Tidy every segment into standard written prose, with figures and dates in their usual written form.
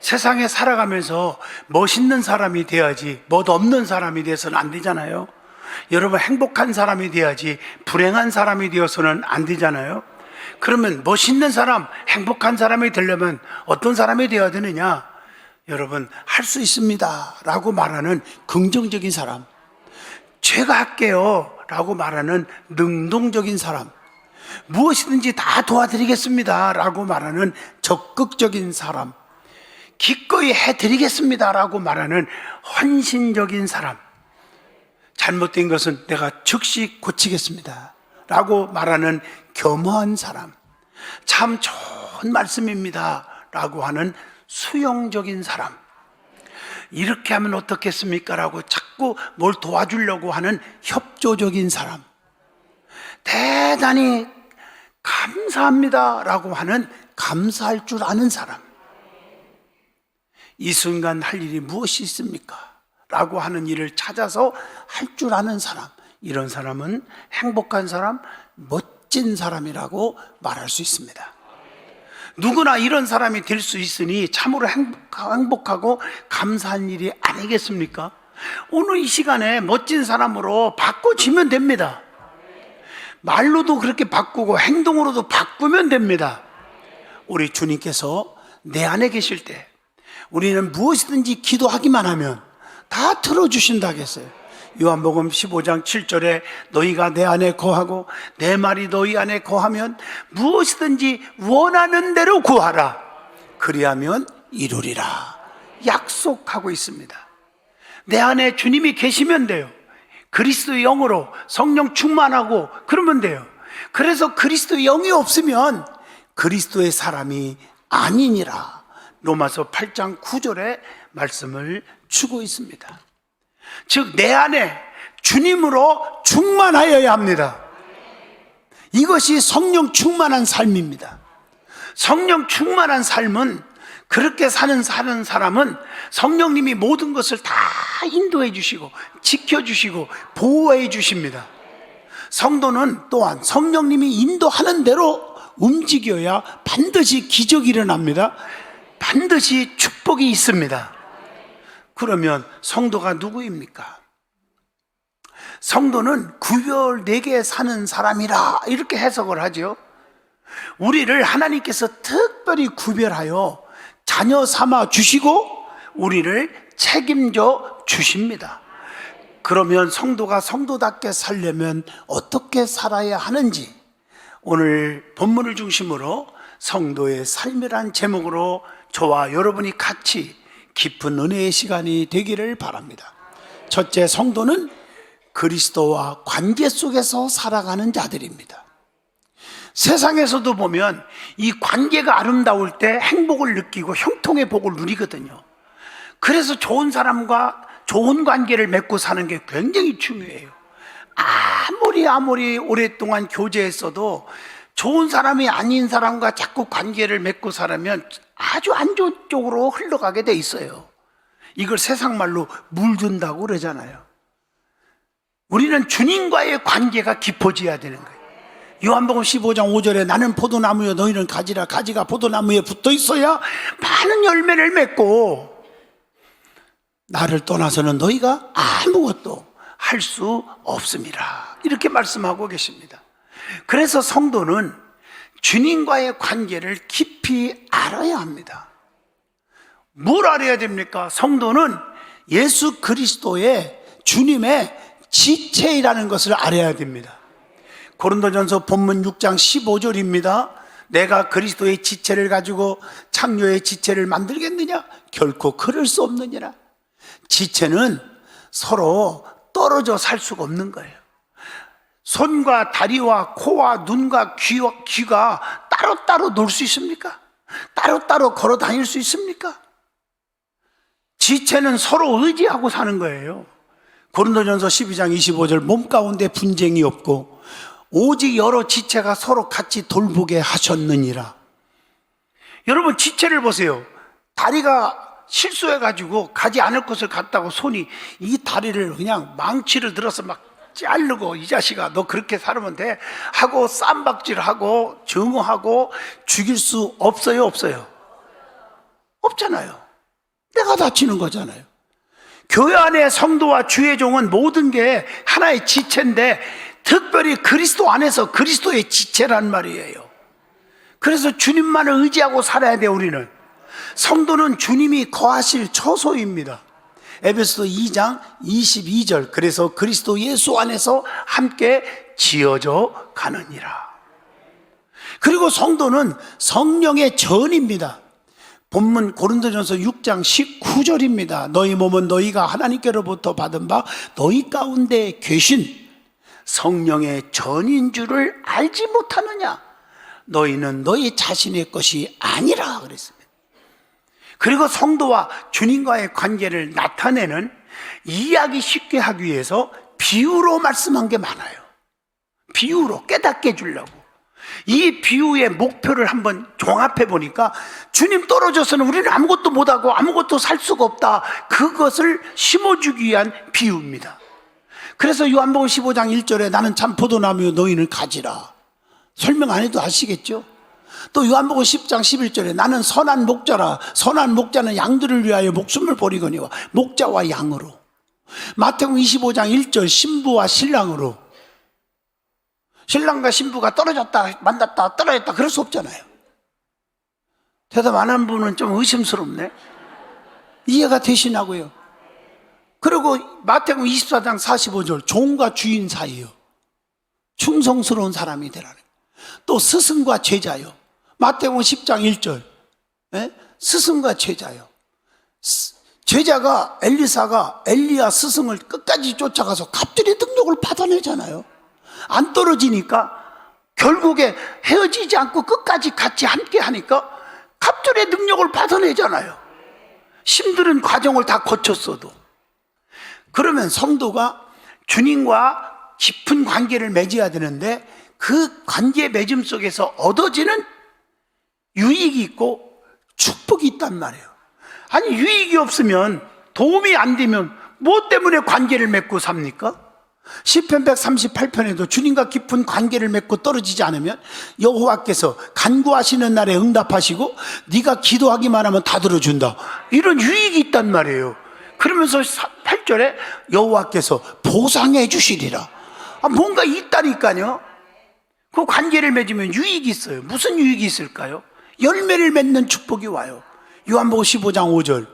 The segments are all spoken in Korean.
세상에 살아가면서 멋있는 사람이 돼야지 멋없는 사람이 돼서는 안 되잖아요. 여러분, 행복한 사람이 돼야지 불행한 사람이 되어서는 안 되잖아요. 그러면 멋있는 사람, 행복한 사람이 되려면 어떤 사람이 되어야 되느냐? 여러분, 할 수 있습니다 라고 말하는 긍정적인 사람, 제가 할게요 라고 말하는 능동적인 사람, 무엇이든지 다 도와드리겠습니다 라고 말하는 적극적인 사람, 기꺼이 해드리겠습니다 라고 말하는 헌신적인 사람, 잘못된 것은 내가 즉시 고치겠습니다 라고 말하는 겸허한 사람, 참 좋은 말씀입니다 라고 하는 수용적인 사람, 이렇게 하면 어떻겠습니까 라고 자꾸 뭘 도와주려고 하는 협조적인 사람, 대단히 감사합니다 라고 하는 감사할 줄 아는 사람, 이 순간 할 일이 무엇이 있습니까? 라고 하는 일을 찾아서 할 줄 아는 사람, 이런 사람은 행복한 사람, 멋진 사람이라고 말할 수 있습니다. 누구나 이런 사람이 될 수 있으니 참으로 행복하고 감사한 일이 아니겠습니까? 오늘 이 시간에 멋진 사람으로 바꿔지면 됩니다. 말로도 그렇게 바꾸고 행동으로도 바꾸면 됩니다. 우리 주님께서 내 안에 계실 때 우리는 무엇이든지 기도하기만 하면 다 들어주신다 했어요. 요한복음 15장 7절에 너희가 내 안에 거하고 내 말이 너희 안에 거하면 무엇이든지 원하는 대로 구하라. 그리하면 이루리라. 약속하고 있습니다. 내 안에 주님이 계시면 돼요. 그리스도의 영으로 성령 충만하고 그러면 돼요. 그래서 그리스도의 영이 없으면 그리스도의 사람이 아니니라. 로마서 8장 9절에 말씀을 주고 있습니다. 즉, 내 안에 주님으로 충만하여야 합니다. 이것이 성령 충만한 삶입니다. 성령 충만한 삶은, 그렇게 사는 사람은 성령님이 모든 것을 다 인도해 주시고 지켜주시고 보호해 주십니다. 성도는 또한 성령님이 인도하는 대로 움직여야 반드시 기적이 일어납니다. 반드시 축복이 있습니다. 그러면 성도가 누구입니까? 성도는 구별되게 사는 사람이라 이렇게 해석을 하죠. 우리를 하나님께서 특별히 구별하여 자녀 삼아 주시고 우리를 책임져 주십니다. 그러면 성도가 성도답게 살려면 어떻게 살아야 하는지, 오늘 본문을 중심으로 성도의 삶이란 제목으로 저와 여러분이 같이 깊은 은혜의 시간이 되기를 바랍니다. 첫째, 성도는 그리스도와 관계 속에서 살아가는 자들입니다. 세상에서도 보면 이 관계가 아름다울 때 행복을 느끼고 형통의 복을 누리거든요. 그래서 좋은 사람과 좋은 관계를 맺고 사는 게 굉장히 중요해요. 아무리 오랫동안 교제했어도 좋은 사람이 아닌 사람과 자꾸 관계를 맺고 살면 아주 안 좋은 쪽으로 흘러가게 돼 있어요. 이걸 세상 말로 물든다고 그러잖아요. 우리는 주님과의 관계가 깊어져야 되는 거예요. 요한복음 15장 5절에 나는 포도나무여 너희는 가지라. 가지가 포도나무에 붙어 있어야 많은 열매를 맺고 나를 떠나서는 너희가 아무것도 할 수 없습니다. 이렇게 말씀하고 계십니다. 그래서 성도는 주님과의 관계를 깊이 알아야 합니다. 뭘 알아야 됩니까? 성도는 예수 그리스도의 주님의 지체이라는 것을 알아야 됩니다. 고린도전서 본문 6장 15절입니다. 내가 그리스도의 지체를 가지고 창녀의 지체를 만들겠느냐? 결코 그럴 수 없느니라. 지체는 서로 떨어져 살 수가 없는 거예요. 손과 다리와 코와 눈과 귀가 따로따로 놀 수 있습니까? 따로따로 걸어 다닐 수 있습니까? 지체는 서로 의지하고 사는 거예요. 고린도전서 12장 25절 몸 가운데 분쟁이 없고 오직 여러 지체가 서로 같이 돌보게 하셨느니라. 여러분, 지체를 보세요. 다리가 실수해가지고 가지 않을 곳을 갔다고 손이 이 다리를 그냥 망치를 들어서 막 자르고 이 자식아 너 그렇게 살면 돼 하고 쌈박질하고 증오하고 죽일 수 없어요? 없어요? 없잖아요. 내가 다치는 거잖아요. 교회 안에 성도와 주의 종은 모든 게 하나의 지체인데 특별히 그리스도 안에서 그리스도의 지체란 말이에요. 그래서 주님만을 의지하고 살아야 돼요. 우리는 성도는 주님이 거하실 처소입니다. 에베소서 2장 22절, 그래서 그리스도 예수 안에서 함께 지어져 가느니라. 그리고 성도는 성령의 전입니다. 본문 고린도전서 6장 19절입니다. 너희 몸은 너희가 하나님께로부터 받은 바 너희 가운데 계신 성령의 전인 줄을 알지 못하느냐. 너희는 너희 자신의 것이 아니라 그랬습니다. 그리고 성도와 주님과의 관계를 나타내는, 이해하기 쉽게 하기 위해서 비유로 말씀한 게 많아요. 비유로 깨닫게 해주려고. 이 비유의 목표를 한번 종합해 보니까 주님 떨어져서는 우리는 아무것도 못하고 아무것도 살 수가 없다, 그것을 심어주기 위한 비유입니다. 그래서 요한복음 15장 1절에 나는 참 포도나무요 너희는 가지라, 설명 안 해도 아시겠죠? 또 요한복음 10장 11절에 나는 선한 목자라, 선한 목자는 양들을 위하여 목숨을 버리거니와 목자와 양으로. 마태복음 25장 1절 신부와 신랑으로. 신랑과 신부가 떨어졌다 만났다 떨어졌다 그럴 수 없잖아요. 대답 안 한 분은 좀 의심스럽네. 이해가 되시냐고요? 그리고 마태복음 24장 45절 종과 주인 사이요, 충성스러운 사람이 되라는. 또 스승과 제자요, 마태복음 10장 1절 스승과 제자요. 제자가 엘리사가 엘리야 스승을 끝까지 쫓아가서 갑절의 능력을 받아내잖아요. 안 떨어지니까 결국에 헤어지지 않고 끝까지 같이 함께 하니까 갑절의 능력을 받아내잖아요. 힘든 과정을 다 거쳤어도. 그러면 성도가 주님과 깊은 관계를 맺어야 되는데 그 관계 맺음 속에서 얻어지는 유익이 있고 축복이 있단 말이에요. 아니 유익이 없으면, 도움이 안 되면 뭐 때문에 관계를 맺고 삽니까? 시편 138편에도 주님과 깊은 관계를 맺고 떨어지지 않으면 여호와께서 간구하시는 날에 응답하시고 네가 기도하기만 하면 다 들어준다, 이런 유익이 있단 말이에요. 그러면서 8절에 여호와께서 보상해 주시리라. 뭔가 있다니까요. 그 관계를 맺으면 유익이 있어요. 무슨 유익이 있을까요? 열매를 맺는 축복이 와요. 요한복음 15장 5절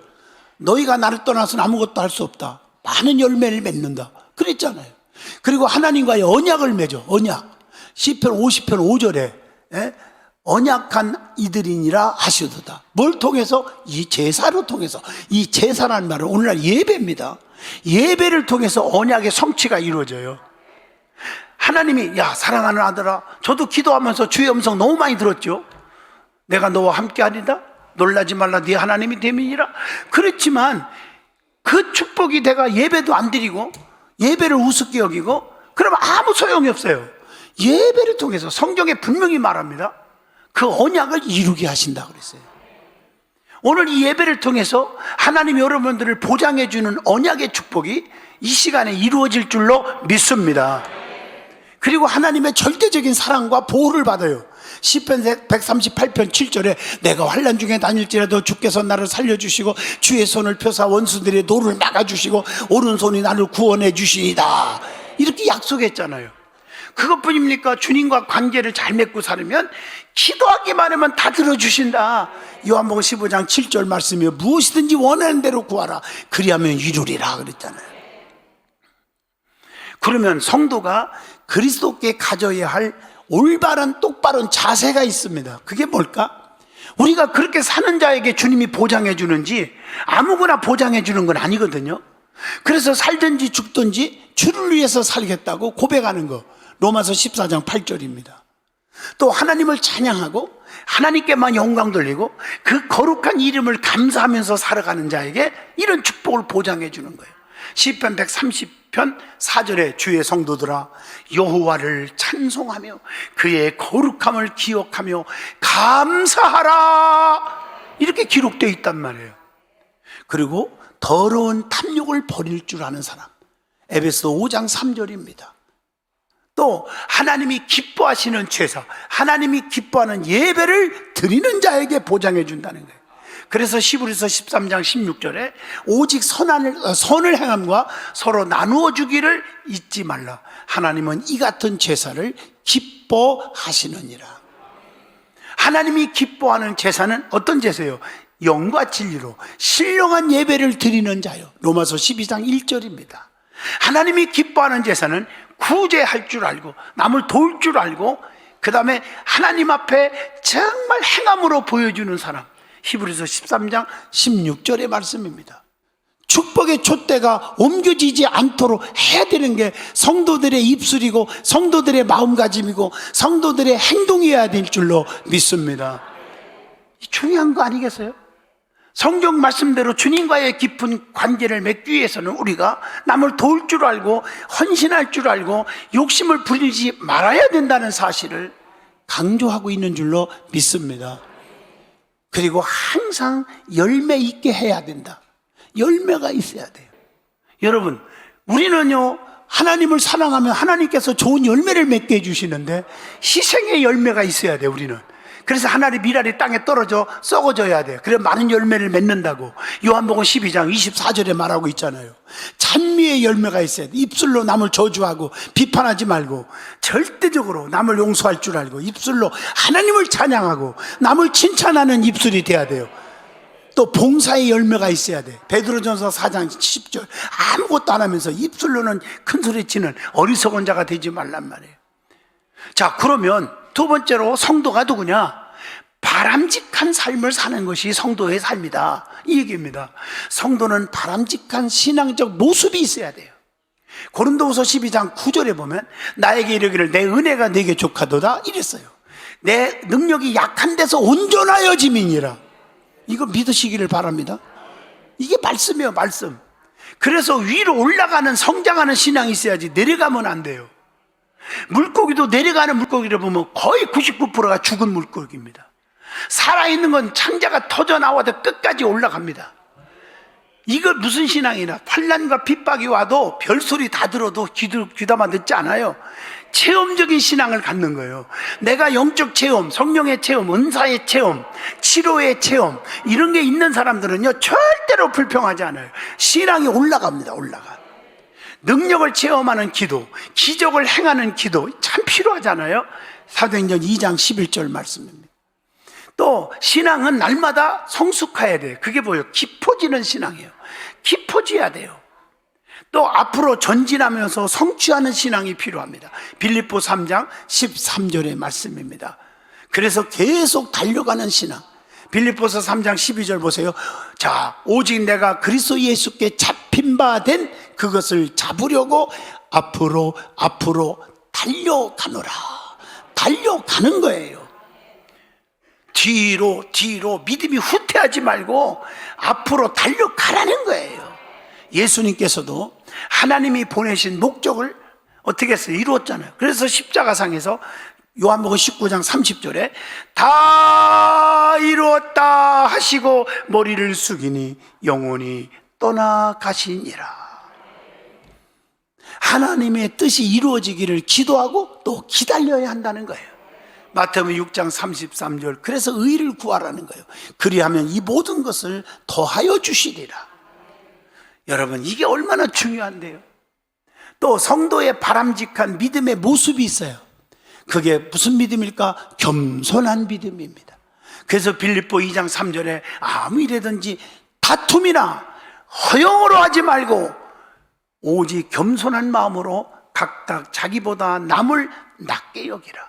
너희가 나를 떠나서는 아무것도 할 수 없다, 많은 열매를 맺는다 그랬잖아요. 그리고 하나님과의 언약을 맺어. 언약, 시편 50편 5절에 언약한 이들이니라 하시도다. 뭘 통해서? 이 제사로 통해서. 이 제사라는 말은 오늘날 예배입니다. 예배를 통해서 언약의 성취가 이루어져요. 하나님이 야 사랑하는 아들아, 저도 기도하면서 주의 음성 너무 많이 들었죠. 내가 너와 함께하리다, 놀라지 말라, 네 하나님이 됨이니라. 그렇지만 그 축복이 내가 예배도 안 드리고 예배를 우습게 여기고 그러면 아무 소용이 없어요. 예배를 통해서 성경에 분명히 말합니다. 그 언약을 이루게 하신다 그랬어요. 오늘 이 예배를 통해서 하나님이 여러분들을 보장해 주는 언약의 축복이 이 시간에 이루어질 줄로 믿습니다. 그리고 하나님의 절대적인 사랑과 보호를 받아요. 시편 138편 7절에 내가 환난 중에 다닐지라도 주께서 나를 살려주시고 주의 손을 펴사 원수들의 노를 막아주시고 오른손이 나를 구원해 주시이다, 이렇게 약속했잖아요. 그것뿐입니까? 주님과 관계를 잘 맺고 살면 기도하기만 하면 다 들어주신다. 요한복음 15장 7절 말씀이요, 무엇이든지 원하는 대로 구하라 그리하면 이루리라 그랬잖아요. 그러면 성도가 그리스도께 가져야 할 올바른 똑바른 자세가 있습니다. 그게 뭘까? 우리가 그렇게 사는 자에게 주님이 보장해 주는지 아무거나 보장해 주는 건 아니거든요. 그래서 살든지 죽든지 주를 위해서 살겠다고 고백하는 거, 로마서 14장 8절입니다. 또 하나님을 찬양하고 하나님께만 영광 돌리고 그 거룩한 이름을 감사하면서 살아가는 자에게 이런 축복을 보장해 주는 거예요. 시편 130편 4절에 주의 성도들아 여호와를 찬송하며 그의 거룩함을 기억하며 감사하라, 이렇게 기록되어 있단 말이에요. 그리고 더러운 탐욕을 버릴 줄 아는 사람, 에베소 5장 3절입니다. 또 하나님이 기뻐하시는 제사, 하나님이 기뻐하는 예배를 드리는 자에게 보장해 준다는 거예요. 그래서 히브리서 13장 16절에 오직 선을 행함과 서로 나누어 주기를 잊지 말라. 하나님은 이 같은 제사를 기뻐하시느니라. 하나님이 기뻐하는 제사는 어떤 제사예요? 영과 진리로 신령한 예배를 드리는 자요. 로마서 12장 1절입니다. 하나님이 기뻐하는 제사는 구제할 줄 알고 남을 도울 줄 알고 그 다음에 하나님 앞에 정말 행함으로 보여주는 사람. 히브리서 13장 16절의 말씀입니다. 축복의 촛대가 옮겨지지 않도록 해야 되는 게 성도들의 입술이고 성도들의 마음가짐이고 성도들의 행동이어야 될 줄로 믿습니다. 중요한 거 아니겠어요? 성경 말씀대로 주님과의 깊은 관계를 맺기 위해서는 우리가 남을 도울 줄 알고 헌신할 줄 알고 욕심을 부리지 말아야 된다는 사실을 강조하고 있는 줄로 믿습니다. 그리고 항상 열매 있게 해야 된다. 열매가 있어야 돼요. 여러분, 우리는요 하나님을 사랑하면 하나님께서 좋은 열매를 맺게 해주시는데 희생의 열매가 있어야 돼요. 우리는 그래서 하나님의 미랄이 땅에 떨어져 썩어져야 돼요. 그래 많은 열매를 맺는다고 요한복음 12장 24절에 말하고 있잖아요. 찬미의 열매가 있어야 돼. 입술로 남을 저주하고 비판하지 말고 절대적으로 남을 용서할 줄 알고 입술로 하나님을 찬양하고 남을 칭찬하는 입술이 돼야 돼요. 또 봉사의 열매가 있어야 돼. 베드로전서 4장 10절 아무것도 안 하면서 입술로는 큰 소리 치는 어리석은 자가 되지 말란 말이에요. 자, 그러면 두 번째로 성도가 누구냐? 바람직한 삶을 사는 것이 성도의 삶이다, 이 얘기입니다. 성도는 바람직한 신앙적 모습이 있어야 돼요. 고린도후서 12장 9절에 보면 나에게 이르기를 내 은혜가 내게 족하도다 이랬어요. 내 능력이 약한 데서 온전하여짐이니라. 이거 믿으시기를 바랍니다. 이게 말씀이에요, 말씀. 그래서 위로 올라가는 성장하는 신앙이 있어야지 내려가면 안 돼요. 물고기도 내려가는 물고기를 보면 거의 99%가 죽은 물고기입니다. 살아있는 건 창자가 터져 나와도 끝까지 올라갑니다. 이거 무슨 신앙이나 환난과 핍박이 와도 별소리 다 들어도 귀담아 듣지 않아요. 체험적인 신앙을 갖는 거예요. 내가 영적 체험, 성령의 체험, 은사의 체험, 치료의 체험 이런 게 있는 사람들은요 절대로 불평하지 않아요. 신앙이 올라갑니다. 올라가. 능력을 체험하는 기도, 기적을 행하는 기도 참 필요하잖아요. 사도행전 2장 11절 말씀입니다. 또 신앙은 날마다 성숙해야 돼요. 그게 뭐예요? 깊어지는 신앙이에요. 깊어져야 돼요. 또 앞으로 전진하면서 성취하는 신앙이 필요합니다. 빌립보 3장 13절의 말씀입니다. 그래서 계속 달려가는 신앙. 빌립보서 3장 12절 보세요. 자, 오직 내가 그리스도 예수께 잡힌 바 된 그것을 잡으려고 앞으로 달려가노라. 달려가는 거예요. 뒤로 믿음이 후퇴하지 말고 앞으로 달려가라는 거예요. 예수님께서도 하나님이 보내신 목적을 어떻게 했어요? 이루었잖아요. 그래서 십자가상에서 요한복음 19장 30절에 다 이루었다 하시고 머리를 숙이니 영원히 떠나가시니라. 하나님의 뜻이 이루어지기를 기도하고 또 기다려야 한다는 거예요. 마태복음 6장 33절 그래서 의를 구하라는 거예요. 그리하면 이 모든 것을 더하여 주시리라. 여러분 이게 얼마나 중요한데요. 또 성도의 바람직한 믿음의 모습이 있어요. 그게 무슨 믿음일까? 겸손한 믿음입니다. 그래서 빌립보 2장 3절에 아무 일이든지 다툼이나 허영으로 하지 말고 오직 겸손한 마음으로 각각 자기보다 남을 낮게 여기라.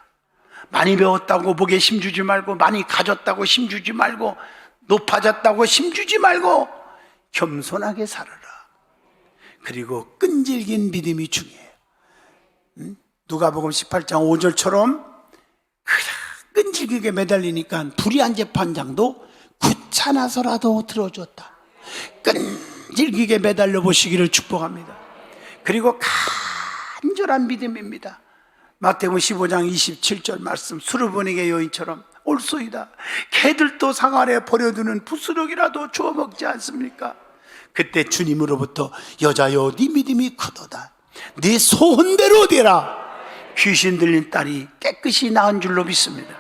많이 배웠다고 목에 힘주지 말고 많이 가졌다고 힘주지 말고 높아졌다고 힘주지 말고 겸손하게 살아라. 그리고 끈질긴 믿음이 중요해요. 누가복음 18장 5절처럼 끈질기게 매달리니까 불의한 재판장도 귀찮아서라도 들어줬다. 끈질기게 매달려 보시기를 축복합니다. 그리고 간절한 믿음입니다. 마태복음 15장 27절 말씀 수르보니게 여인처럼 올소이다. 개들도 상 아래 버려두는 부스러기라도 주워 먹지 않습니까? 그때 주님으로부터 여자여 네 믿음이 크도다. 네 소원대로 되라. 귀신 들린 딸이 깨끗이 나은 줄로 믿습니다.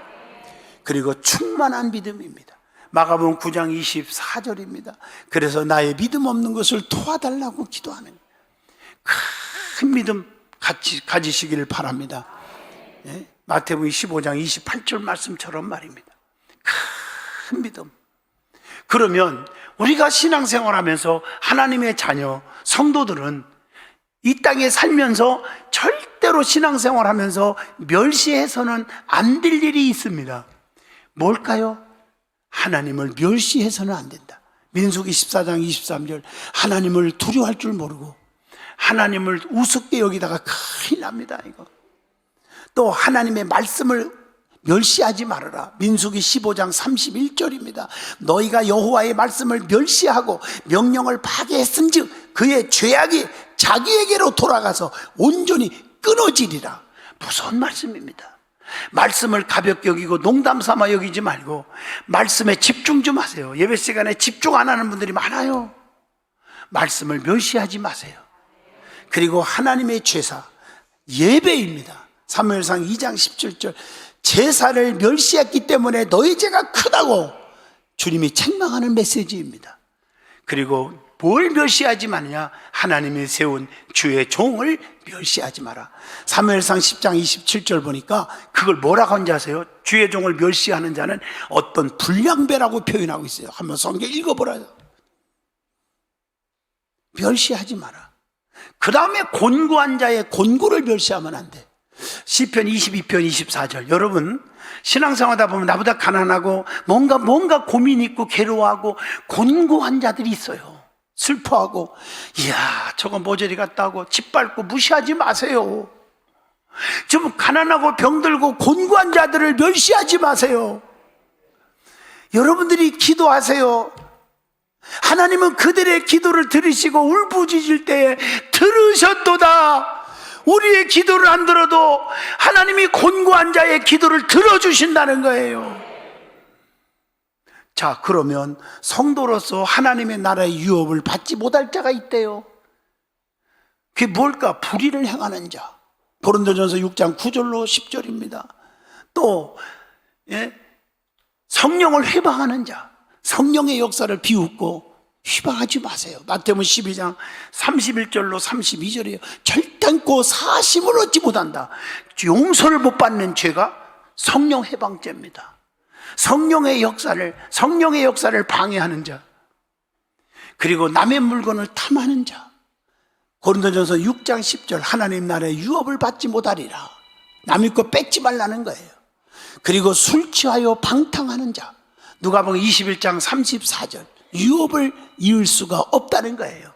그리고 충만한 믿음입니다. 마가복음 9장 24절입니다. 그래서 나의 믿음 없는 것을 도와달라고 기도하는 큰 믿음 가지시기를 바랍니다. 예? 마태복음 15장 28절 말씀처럼 말입니다. 큰 믿음. 그러면 우리가 신앙생활하면서 하나님의 자녀, 성도들은 이 땅에 살면서 절대로 신앙생활하면서 멸시해서는 안 될 일이 있습니다. 뭘까요? 하나님을 멸시해서는 안 된다. 민수기 14장 23절, 하나님을 두려워할 줄 모르고 하나님을 우습게 여기다가 큰일 납니다. 이거. 또 하나님의 말씀을 멸시하지 말아라. 민수기 15장 31절입니다. 너희가 여호와의 말씀을 멸시하고 명령을 파괴했은즉 그의 죄악이 자기에게로 돌아가서 온전히 끊어지리라. 무서운 말씀입니다. 말씀을 가볍게 여기고 농담 삼아 여기지 말고 말씀에 집중 좀 하세요. 예배 시간에 집중 안 하는 분들이 많아요. 말씀을 멸시하지 마세요. 그리고 하나님의 제사, 예배입니다. 사무엘상 2장 17절, 제사를 멸시했기 때문에 너희 죄가 크다고 주님이 책망하는 메시지입니다. 그리고 뭘 멸시하지 마느냐? 하나님이 세운 주의 종을 멸시하지 마라. 사무엘상 10장 27절 보니까 그걸 뭐라고 하는지 아세요? 주의 종을 멸시하는 자는 어떤 불량배라고 표현하고 있어요. 한번 성경 읽어보라. 멸시하지 마라. 그 다음에 곤고한 자의 곤고를 멸시하면 안 돼. 시편 22편 24절. 여러분 신앙생활하다 보면 나보다 가난하고 뭔가 고민 있고 괴로워하고 곤고한 자들이 있어요. 슬퍼하고 이야 저거 모조리 같다고 짓밟고 무시하지 마세요. 좀 가난하고 병들고 곤고한 자들을 멸시하지 마세요. 여러분들이 기도하세요. 하나님은 그들의 기도를 들으시고 울부짖을 때에 들으셨도다. 우리의 기도를 안 들어도 하나님이 곤고한 자의 기도를 들어주신다는 거예요. 자, 그러면 성도로서 하나님의 나라의 유업을 받지 못할 자가 있대요. 그게 뭘까? 불의를 행하는 자. 고린도전서 6장 9절로 10절입니다. 또 성령을 회방하는 자. 성령의 역사를 비웃고 휘방하지 마세요. 마태복음 12장 31절로 32절이에요. 결단코 사심을 얻지 못한다. 용서를 못 받는 죄가 성령 해방죄입니다. 성령의 역사를 방해하는 자. 그리고 남의 물건을 탐하는 자. 고린도전서 6장 10절, 하나님 나라의 유업을 받지 못하리라. 남의 거 뺏지 말라는 거예요. 그리고 술 취하여 방탕하는 자. 누가복음 21장 34절, 유업을 이을 수가 없다는 거예요.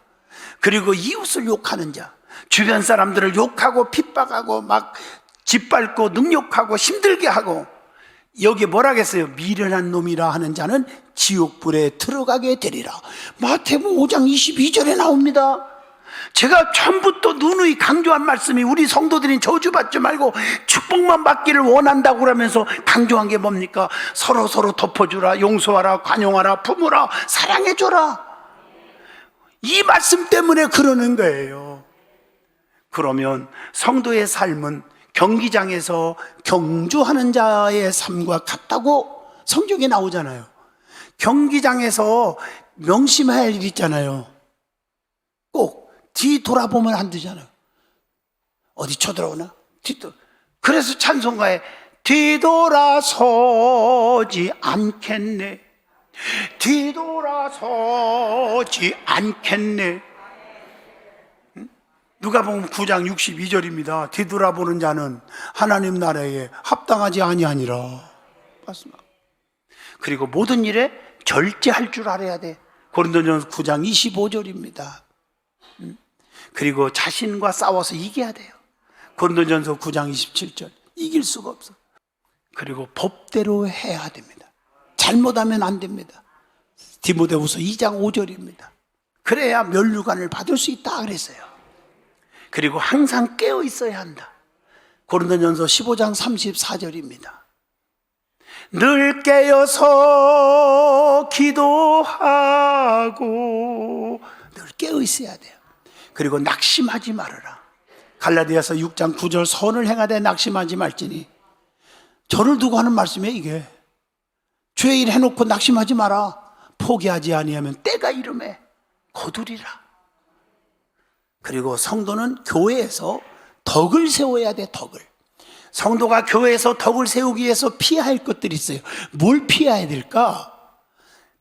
그리고 이웃을 욕하는 자, 주변 사람들을 욕하고 핍박하고 막 짓밟고 능욕하고 힘들게 하고, 여기 뭐라겠어요? 미련한 놈이라 하는 자는 지옥불에 들어가게 되리라. 마태복음 5장 22절에 나옵니다. 제가 처음부터 누누이 강조한 말씀이 우리 성도들이 저주받지 말고 축복만 받기를 원한다고 그러면서 강조한 게 뭡니까? 서로 덮어주라, 용서하라, 관용하라, 품으라, 사랑해줘라. 이 말씀 때문에 그러는 거예요. 그러면 성도의 삶은 경기장에서 경주하는 자의 삶과 같다고 성경에 나오잖아요. 경기장에서 명심해야 할 일 있잖아요. 꼭 뒤 돌아보면 안 되잖아요. 어디 쳐들어오나? 그래서 찬송가에 뒤돌아서지 않겠네, 뒤돌아서지 않겠네. 누가복음 9장 62절입니다. 뒤돌아보는 자는 하나님 나라에 합당하지 아니하니라. 맞습니다. 그리고 모든 일에 절제할 줄 알아야 돼. 고린도전서 9장 25절입니다. 그리고 자신과 싸워서 이겨야 돼요. 고린도전서 9장 27절. 이길 수가 없어. 그리고 법대로 해야 됩니다. 잘못하면 안 됩니다. 디모데후서 2장 5절입니다. 그래야 면류관을 받을 수 있다 그랬어요. 그리고 항상 깨어 있어야 한다. 고린도전서 15장 34절입니다. 늘 깨어서 기도하고, 늘 깨어 있어야 돼요. 그리고 낙심하지 말아라. 갈라디아서 6장 9절, 선을 행하되 낙심하지 말지니. 저를 두고 하는 말씀이에요. 이게 주의 일 해놓고 낙심하지 마라. 포기하지 아니하면 때가 이름에 거두리라. 그리고 성도는 교회에서 덕을 세워야 돼. 덕을. 성도가 교회에서 덕을 세우기 위해서 피해야 할 것들이 있어요. 뭘 피해야 될까?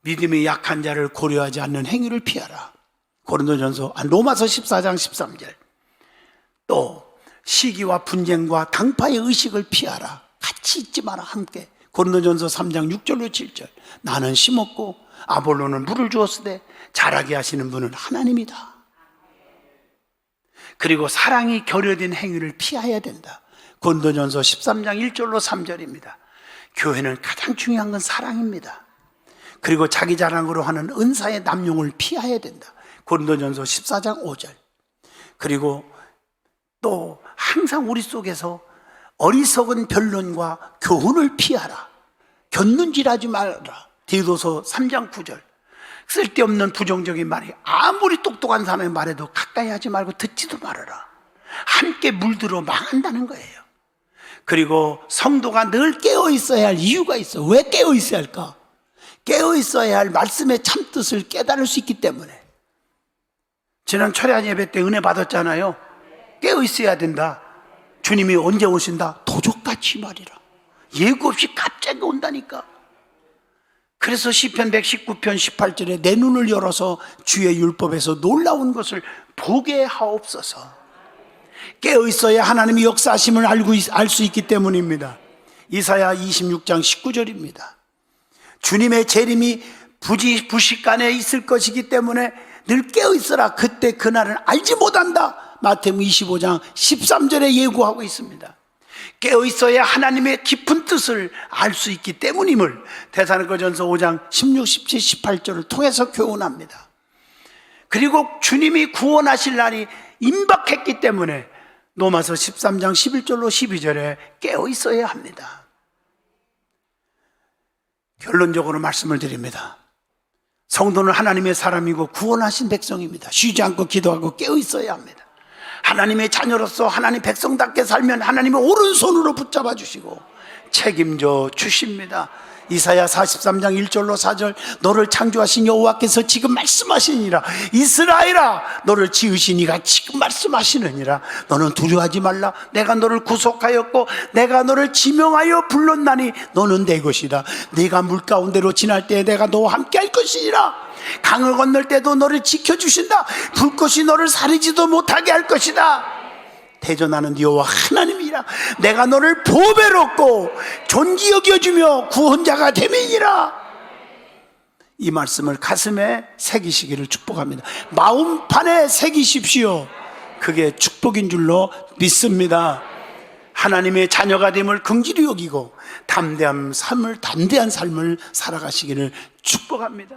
믿음이 약한 자를 고려하지 않는 행위를 피하라. 로마서 14장 13절. 또 시기와 분쟁과 당파의 의식을 피하라. 같이 있지 마라. 함께. 고린도전서 3장 6절로 7절. 나는 심었고 아볼로는 물을 주었으되 자라게 하시는 분은 하나님이다. 그리고 사랑이 결여된 행위를 피해야 된다. 고린도전서 13장 1절로 3절입니다. 교회는 가장 중요한 건 사랑입니다. 그리고 자기 자랑으로 하는 은사의 남용을 피해야 된다. 고린도전서 14장 5절. 그리고 또 항상 우리 속에서 어리석은 변론과 교훈을 피하라. 곁눈질하지 말아라. 디도서 3장 9절. 쓸데없는 부정적인 말이 아무리 똑똑한 사람의 말에도 가까이 하지 말고 듣지도 말아라. 함께 물들어 망한다는 거예요. 그리고 성도가 늘 깨어 있어야 할 이유가 있어. 왜 깨어 있어야 할까? 깨어 있어야 할 말씀의 참뜻을 깨달을 수 있기 때문에. 지난 철야 예배 때 은혜 받았잖아요. 깨어 있어야 된다. 주님이 언제 오신다? 도적같이 말이라. 예고 없이 갑자기 온다니까. 그래서 시편 119편 18절에 내 눈을 열어서 주의 율법에서 놀라운 것을 보게 하옵소서. 깨어 있어야 하나님의 역사하심을 알 수 있기 때문입니다. 이사야 26장 19절입니다. 주님의 재림이 부식간에 있을 것이기 때문에 늘 깨어 있어라. 그때 그날은 알지 못한다. 마태복음 25장 13절에 예고하고 있습니다. 깨어 있어야 하나님의 깊은 뜻을 알 수 있기 때문임을 데살로니가전서 5장 16, 17, 18절을 통해서 교훈합니다. 그리고 주님이 구원하실 날이 임박했기 때문에 로마서 13장 11절로 12절에 깨어 있어야 합니다. 결론적으로 말씀을 드립니다. 성도는 하나님의 사람이고 구원하신 백성입니다. 쉬지 않고 기도하고 깨어 있어야 합니다. 하나님의 자녀로서 하나님 백성답게 살면 하나님의 오른손으로 붙잡아 주시고 책임져 주십니다. 이사야 43장 1절로 4절. 너를 창조하신 여호와께서 지금 말씀하시니라. 이스라엘아, 너를 지으신 이가 지금 말씀하시느니라. 너는 두려워하지 말라. 내가 너를 구속하였고 내가 너를 지명하여 불렀나니 너는 내 것이다. 네가 물 가운데로 지날 때에 내가 너와 함께 할 것이니라. 강을 건널 때도 너를 지켜주신다. 불꽃이 너를 사리지도 못하게 할 것이다. 대전하는 여호와 하나님이라. 내가 너를 보배롭고 존귀 여겨주며 구원자가 됨이니라. 이 말씀을 가슴에 새기시기를 축복합니다. 마음판에 새기십시오. 그게 축복인 줄로 믿습니다. 하나님의 자녀가 됨을 긍지히 여기고 담대한 삶을 살아가시기를 축복합니다.